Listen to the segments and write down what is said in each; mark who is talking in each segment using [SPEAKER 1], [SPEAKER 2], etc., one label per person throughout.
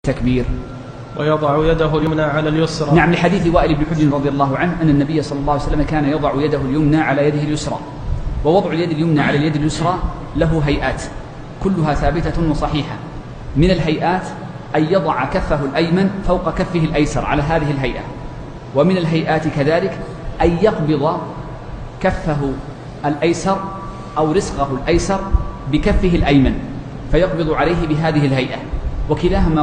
[SPEAKER 1] تكبير.
[SPEAKER 2] ويضع يده اليمنى على اليسرى.
[SPEAKER 1] نعم، لحديث وائل بن حجر رضي الله عنه أن النبي صلى الله عليه وسلم كان يضع يده اليمنى على يده اليسرى. ووضع اليد اليمنى على اليد اليسرى له هيئات كلها ثابتة وصحيحة. من الهيئات أن يضع كفه الأيمن فوق كفه الأيسر على هذه الهيئة، ومن الهيئات كذلك أن يقبض كفه الأيسر أو رسغه الأيسر بكفه الأيمن فيقبض عليه بهذه الهيئة، وكلاهما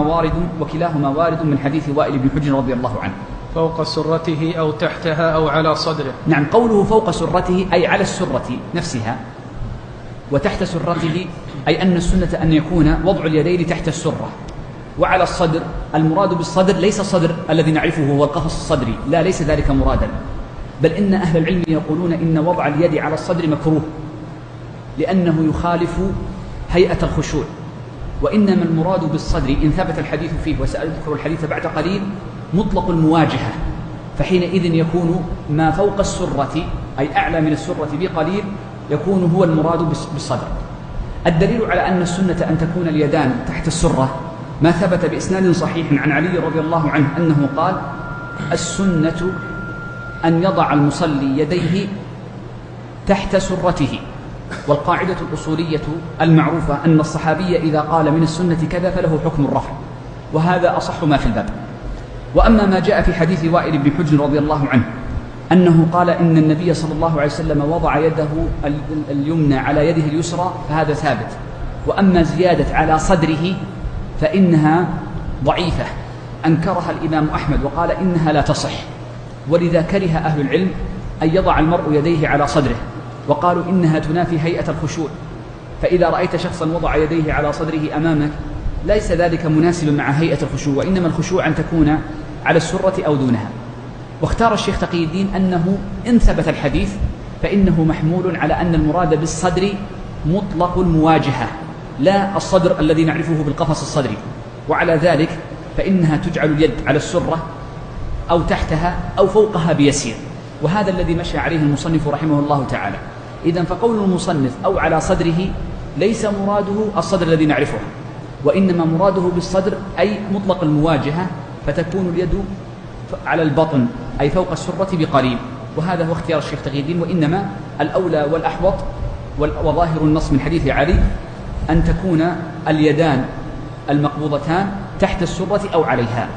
[SPEAKER 1] وارد من حديث وائل بن حجر رضي الله عنه.
[SPEAKER 2] فوق سرته أو تحتها أو على صدره.
[SPEAKER 1] نعم، قوله فوق سرته أي على السرة نفسها، وتحت سرته أي أن السنة أن يكون وضع اليدين تحت السرة. وعلى الصدر، المراد بالصدر ليس الصدر الذي نعرفه هو القفص الصدري، لا، ليس ذلك مرادا، بل إن أهل العلم يقولون إن وضع اليد على الصدر مكروه لأنه يخالف هيئة الخشوع. وإنما المراد بالصدر إن ثبت الحديث فيه، وسأذكر الحديث بعد قليل، مطلق المواجهة، فحينئذ يكون ما فوق السرة أي أعلى من السرة بقليل يكون هو المراد بالصدر. الدليل على أن السنة أن تكون اليدان تحت السرة ما ثبت بإسناد صحيح عن علي رضي الله عنه أنه قال: السنة أن يضع المصلي يديه تحت سرته. والقاعدة الأصولية المعروفة أن الصحابي إذا قال من السنة كذا فله حكم الرفع، وهذا أصح ما في الباب. وأما ما جاء في حديث وائل بن حجر رضي الله عنه أنه قال إن النبي صلى الله عليه وسلم وضع يده اليمنى على يده اليسرى فهذا ثابت. وأما زيادة على صدره فإنها ضعيفة أنكرها الإمام أحمد وقال إنها لا تصح، ولذا كره أهل العلم أن يضع المرء يديه على صدره، وقالوا إنها تنافي هيئة الخشوع. فإذا رأيت شخصا وضع يديه على صدره أمامك ليس ذلك مناسبا مع هيئة الخشوع، وإنما الخشوع أن تكون على السرة أو دونها. واختار الشيخ تقي الدين أنه إن ثبت الحديث فإنه محمول على أن المراد بالصدر مطلق المواجهة لا الصدر الذي نعرفه بالقفص الصدري، وعلى ذلك فإنها تجعل اليد على السرة أو تحتها أو فوقها بيسير، وهذا الذي مشى عليه المصنف رحمه الله تعالى. إذن فقول المصنف أو على صدره ليس مراده الصدر الذي نعرفه، وإنما مراده بالصدر أي مطلق المواجهة، فتكون اليد على البطن أي فوق السرة بقريب، وهذا هو اختيار الشيخ تقي الدين. وإنما الأولى والأحوط وظاهر النص من حديث علي أن تكون اليدان المقبوضتان تحت السرة أو عليها.